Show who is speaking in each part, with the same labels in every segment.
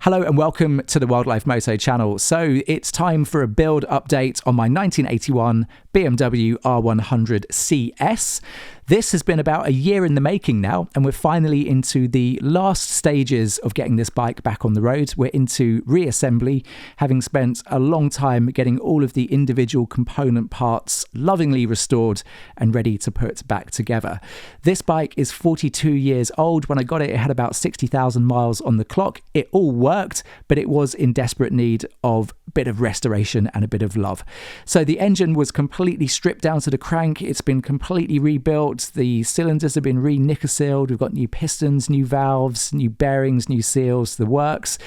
Speaker 1: Hello and welcome to the Wildlife Moto channel. So it's time for a build update on my 1981 BMW R100CS. This has been about a year in the making now, and we're finally into the last stages of getting this bike back on the road. We're into reassembly, having spent a long time getting all of the individual component parts lovingly restored and ready to put back together. This bike is 42 years old. When I got it, it had about 60,000 miles on the clock. It all worked, but it was in desperate need of a bit of restoration and a bit of love. So the engine was completely stripped down to the crank. It's been completely rebuilt. The cylinders have been re-nickel-sealed. We've got new pistons, new valves, new bearings, new seals, the works.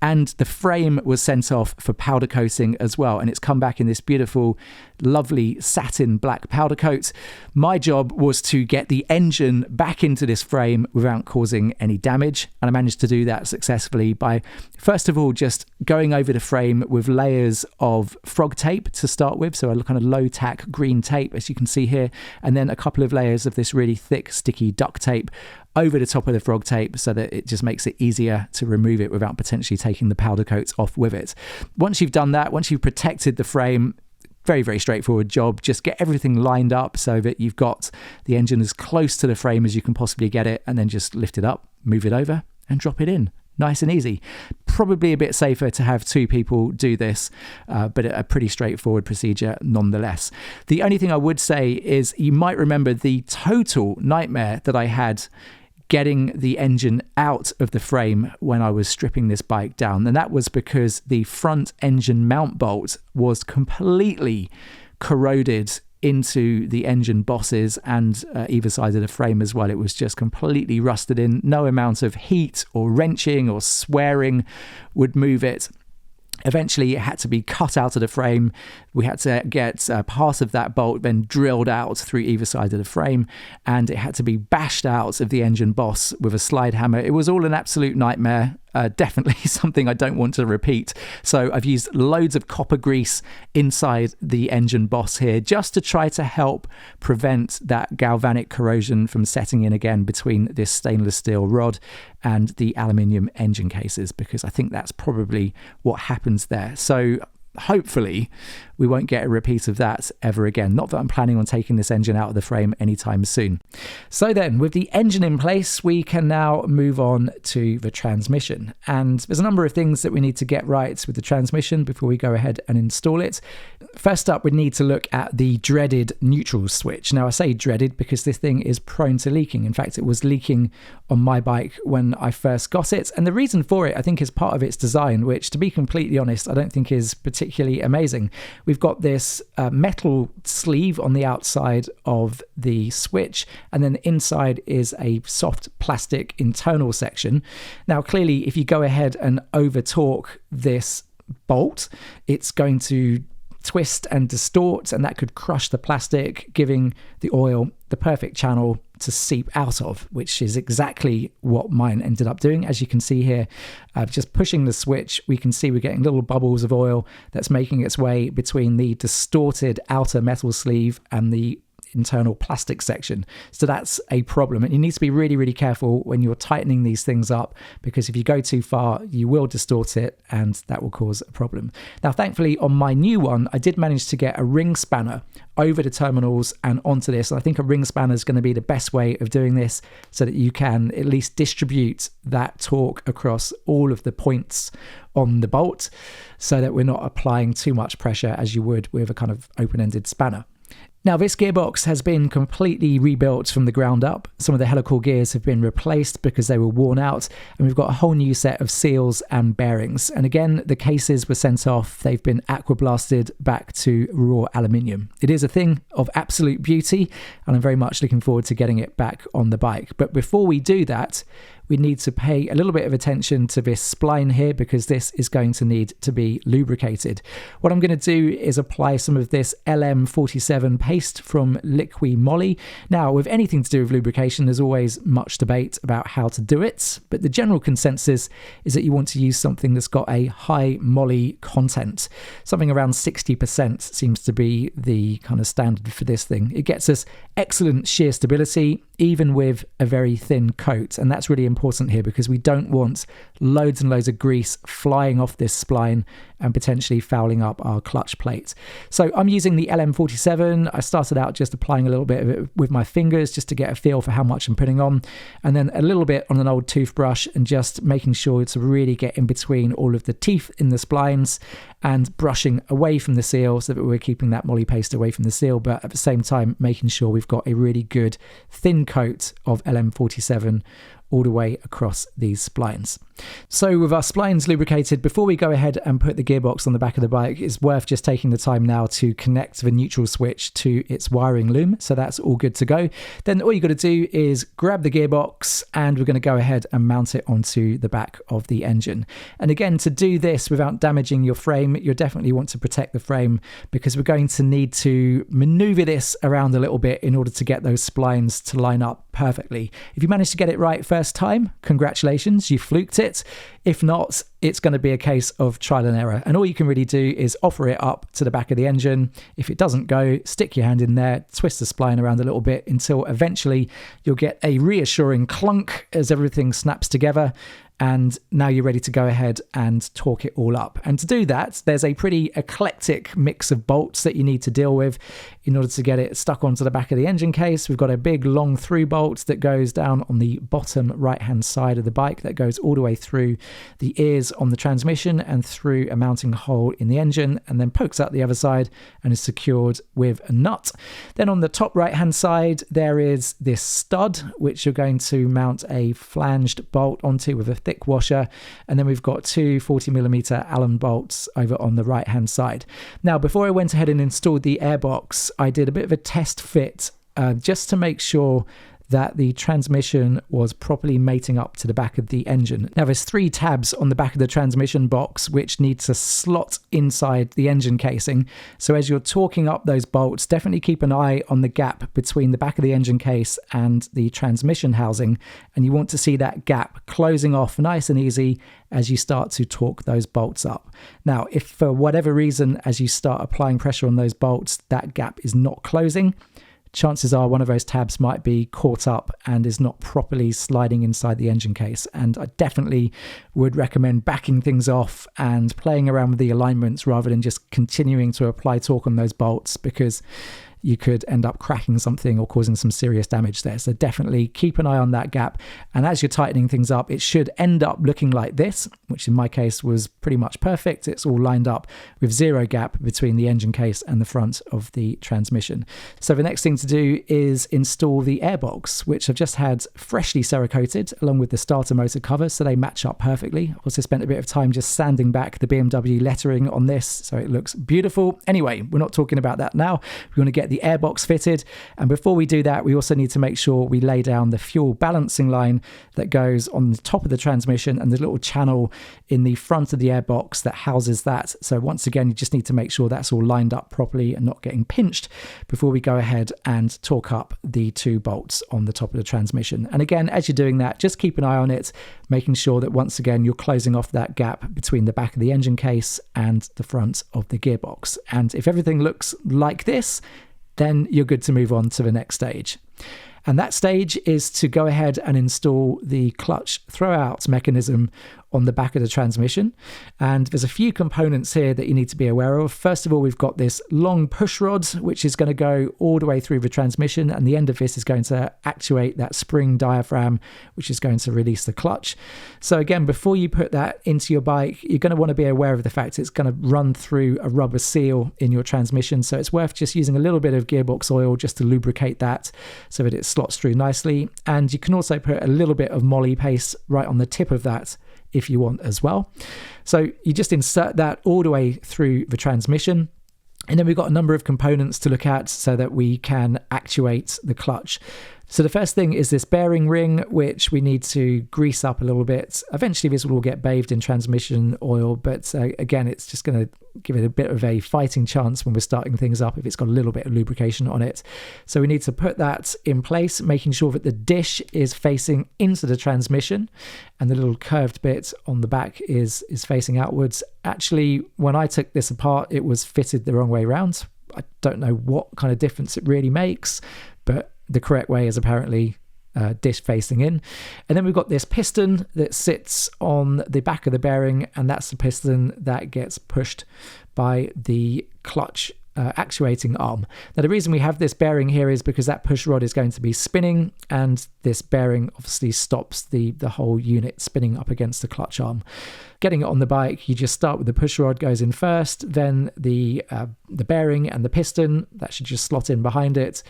Speaker 1: And the frame was sent off for powder coating as well. And it's come back in this beautiful, lovely satin black powder coat. My job was to get the engine back into this frame without causing any damage. And I managed to do that successfully by, first of all, just going over the frame with layers of frog tape to start with. So a kind of low tack green tape, as you can see here. And then a couple of layers of this really thick, sticky duct tape over the top of the frog tape so that it just makes it easier to remove it without potentially taking the powder coats off with it. Once you've done that, once you've protected the frame, very, very straightforward job. Just get everything lined up so that you've got the engine as close to the frame as you can possibly get it, and then just lift it up, move it over and drop it in. Nice and easy. Probably a bit safer to have two people do this, but a pretty straightforward procedure nonetheless. The only thing I would say is you might remember the total nightmare that I had getting the engine out of the frame when I was stripping this bike down. And that was because the front engine mount bolt was completely corroded into the engine bosses and either side of the frame as well. It was just completely rusted in. No amount of heat or wrenching or swearing would move it. Eventually, it had to be cut out of the frame. We had to get part of that bolt then drilled out through either side of the frame, and it had to be bashed out of the engine boss with a slide hammer. It was all an absolute nightmare. Definitely something I don't want to repeat. So I've used loads of copper grease inside the engine boss here just to try to help prevent that galvanic corrosion from setting in again between this stainless steel rod and the aluminium engine cases, because I think that's probably what happens there. So hopefully we won't get a repeat of that ever again. Not that I'm planning on taking this engine out of the frame anytime soon. So then, with the engine in place, we can now move on to the transmission. And there's a number of things that we need to get right with the transmission before we go ahead and install it. First up, we need to look at the dreaded neutral switch. Now, I say dreaded because this thing is prone to leaking. In fact, it was leaking on my bike when I first got it. And the reason for it, I think, is part of its design, which, to be completely honest, I don't think is particularly amazing. We've got this metal sleeve on the outside of the switch, and then inside is a soft plastic internal section. Now, clearly, if you go ahead and over torque this bolt, it's going to twist and distort, and that could crush the plastic, giving the oil the perfect channel to seep out of, which is exactly what mine ended up doing. As you can see here, just pushing the switch, we can see we're getting little bubbles of oil that's making its way between the distorted outer metal sleeve and the internal plastic section. So that's a problem, and you need to be really, really careful when you're tightening these things up, because if you go too far, you will distort it and that will cause a problem. Now, thankfully, on my new one, I did manage to get a ring spanner over the terminals and onto this. And I think a ring spanner is going to be the best way of doing this so that you can at least distribute that torque across all of the points on the bolt so that we're not applying too much pressure as you would with a kind of open-ended spanner. Now, this gearbox has been completely rebuilt from the ground up. Some of the helical gears have been replaced because they were worn out, and we've got a whole new set of seals and bearings. And again, the cases were sent off. They've been aqua blasted back to raw aluminium. It is a thing of absolute beauty, and I'm very much looking forward to getting it back on the bike. But before we do that, we need to pay a little bit of attention to this spline here, because this is going to need to be lubricated. What I'm going to do is apply some of this LM47 paste from Liqui Moly. Now, with anything to do with lubrication, there's always much debate about how to do it, but the general consensus is that you want to use something that's got a high moly content. Something around 60% seems to be the kind of standard for this thing. It gets us excellent shear stability. even with a very thin coat. And that's really important here because we don't want loads and loads of grease flying off this spline and potentially fouling up our clutch plate. So I'm using the LM47. I started out just applying a little bit of it with my fingers just to get a feel for how much I'm putting on, and then a little bit on an old toothbrush, and just making sure to really get in between all of the teeth in the splines and brushing away from the seal so that we're keeping that moly paste away from the seal, but at the same time making sure we've got a really good thin coat of LM47 all the way across these splines. So with our splines lubricated, before we go ahead and put the gearbox on the back of the bike, it's worth just taking the time now to connect the neutral switch to its wiring loom. So that's all good to go. Then all you got to do is grab the gearbox, and we're going to go ahead and mount it onto the back of the engine. And again, to do this without damaging your frame, you definitely want to protect the frame, because we're going to need to maneuver this around a little bit in order to get those splines to line up perfectly. If you manage to get it right first time, congratulations, you fluked it. If not, it's going to be a case of trial and error. And all you can really do is offer it up to the back of the engine. If it doesn't go, stick your hand in there, twist the spline around a little bit until eventually you'll get a reassuring clunk as everything snaps together. And now you're ready to go ahead and torque it all up. And to do that, there's a pretty eclectic mix of bolts that you need to deal with in order to get it stuck onto the back of the engine case. We've got a big long through bolt that goes down on the bottom right hand side of the bike that goes all the way through the ears on the transmission and through a mounting hole in the engine, and then pokes out the other side and is secured with a nut. Then on the top right hand side there is this stud which you're going to mount a flanged bolt onto with a thick washer, and then we've got two 40mm Allen bolts over on the right hand side. Now before I went ahead and installed the airbox, I did a bit of a test fit just to make sure that the transmission was properly mating up to the back of the engine. Now there's 3 tabs on the back of the transmission box which need to slot inside the engine casing. So as you're torquing up those bolts, definitely keep an eye on the gap between the back of the engine case and the transmission housing, and you want to see that gap closing off nice and easy as you start to torque those bolts up. Now if for whatever reason as you start applying pressure on those bolts that gap is not closing, chances are one of those tabs might be caught up and is not properly sliding inside the engine case. And I definitely would recommend backing things off and playing around with the alignments rather than just continuing to apply torque on those bolts, because you could end up cracking something or causing some serious damage there. So definitely keep an eye on that gap. And as you're tightening things up, it should end up looking like this, which in my case was pretty much perfect. It's all lined up with 0 gap between the engine case and the front of the transmission. So the next thing to do is install the airbox, which I've just had freshly Cerakoted along with the starter motor cover, so they match up perfectly. I also spent a bit of time just sanding back the BMW lettering on this so it looks beautiful. Anyway, we're not talking about that now. We want to get the airbox fitted, and before we do that we also need to make sure we lay down the fuel balancing line that goes on the top of the transmission and the little channel in the front of the airbox that houses that. So once again you just need to make sure that's all lined up properly and not getting pinched before we go ahead and torque up the 2 bolts on the top of the transmission. And again, as you're doing that, just keep an eye on it, making sure that once again you're closing off that gap between the back of the engine case and the front of the gearbox. And if everything looks like this, then you're good to move on to the next stage. And that stage is to go ahead and install the clutch throwout mechanism on the back of the transmission. And there's a few components here that you need to be aware of. First of all, we've got this long push rod, which is going to go all the way through the transmission, and the end of this is going to actuate that spring diaphragm, which is going to release the clutch. So again, before you put that into your bike, you're going to want to be aware of the fact it's going to run through a rubber seal in your transmission. So it's worth just using a little bit of gearbox oil just to lubricate that so that it slots through nicely. And you can also put a little bit of moly paste right on the tip of that if you want as well. So you just insert that all the way through the transmission. And then we've got a number of components to look at so that we can actuate the clutch. So the first thing is this bearing ring, which we need to grease up a little bit. Eventually this will all get bathed in transmission oil, but again, it's just going to give it a bit of a fighting chance when we're starting things up if it's got a little bit of lubrication on it. So we need to put that in place, making sure that the dish is facing into the transmission and the little curved bit on the back is facing outwards. Actually, when I took this apart, it was fitted the wrong way around. I don't know what kind of difference it really makes, but the correct way is apparently dish facing in. And then we've got this piston that sits on the back of the bearing, and that's the piston that gets pushed by the clutch actuating arm. Now, the reason we have this bearing here is because that push rod is going to be spinning, and this bearing obviously stops the whole unit spinning up against the clutch arm. Getting it on the bike, you just start with the push rod goes in first, then the bearing and the piston, that should just slot in behind it,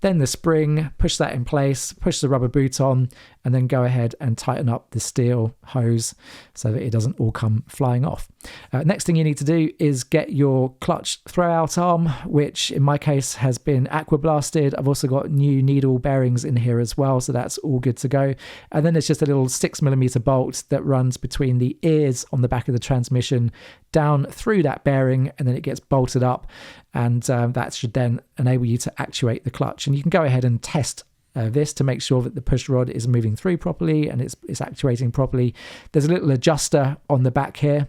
Speaker 1: then the spring, push that in place, push the rubber boot on, and then go ahead and tighten up the steel hose so that it doesn't all come flying off. Next thing you need to do is get your clutch throwout arm, which in my case has been aqua blasted. I've also got new needle bearings in here as well, so that's all good to go. And then there's just a little 6mm bolt that runs between the ears on the back of the transmission down through that bearing, and then it gets bolted up, and that should then enable you to actuate the clutch. And you can go ahead and test this to make sure that the push rod is moving through properly and it's actuating properly. There's a little adjuster on the back here,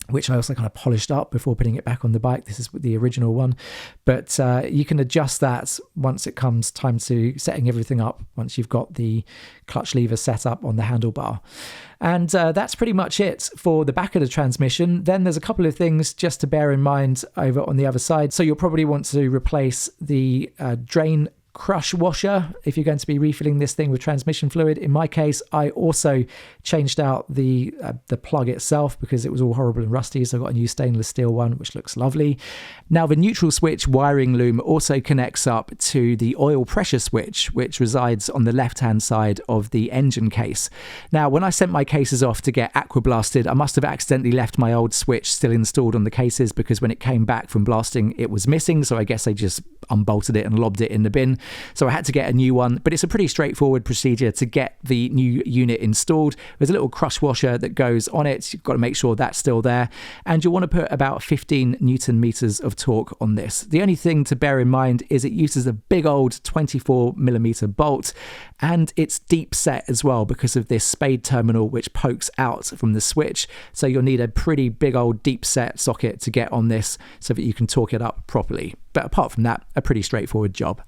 Speaker 1: which I also kind of polished up before putting it back on the bike. This is the original one, but you can adjust that once it comes time to setting everything up, once you've got the clutch lever set up on the handlebar. And that's pretty much it for the back of the transmission. Then there's a couple of things just to bear in mind over on the other side. So you'll probably want to replace the drain crush washer if you're going to be refilling this thing with transmission fluid. In my case, I also changed out the plug itself because it was all horrible and rusty, so I got a new stainless steel one which looks lovely. Now, the neutral switch wiring loom also connects up to the oil pressure switch, which resides on the left hand side of the engine case. Now, when I sent my cases off to get aqua blasted, I must have accidentally left my old switch still installed on the cases, because when it came back from blasting it was missing, so I guess they just unbolted it and lobbed it in the bin. So I had to get a new one, but it's a pretty straightforward procedure to get the new unit installed. There's a little crush washer that goes on it. You've got to make sure that's still there, and you'll want to put about 15 Newton meters of torque on this. The only thing to bear in mind is it uses a big old 24mm bolt, and it's deep set as well because of this spade terminal which pokes out from the switch. So you'll need a pretty big old deep set socket to get on this so that you can torque it up properly. But apart from that, a pretty straightforward job.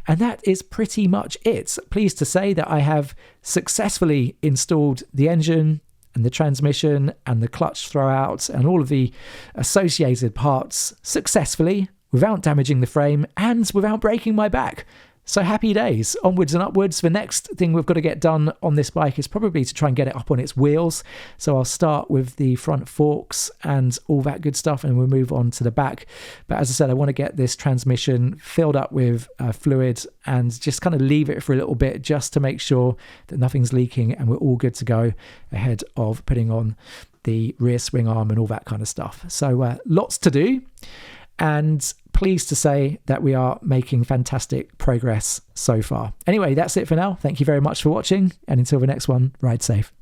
Speaker 1: And that is pretty much it. Pleased to say that I have successfully installed the engine and the transmission and the clutch throwout and all of the associated parts successfully, without damaging the frame and without breaking my back. So happy days, onwards and upwards. The next thing we've got to get done on this bike is probably to try and get it up on its wheels. So I'll start with the front forks and all that good stuff, and we'll move on to the back. But as I said, I want to get this transmission filled up with fluid and just kind of leave it for a little bit just to make sure that nothing's leaking and we're all good to go ahead of putting on the rear swing arm and all that kind of stuff. So lots to do. And pleased to say that we are making fantastic progress so far. Anyway, that's it for now. Thank you very much for watching, and until the next one, ride safe.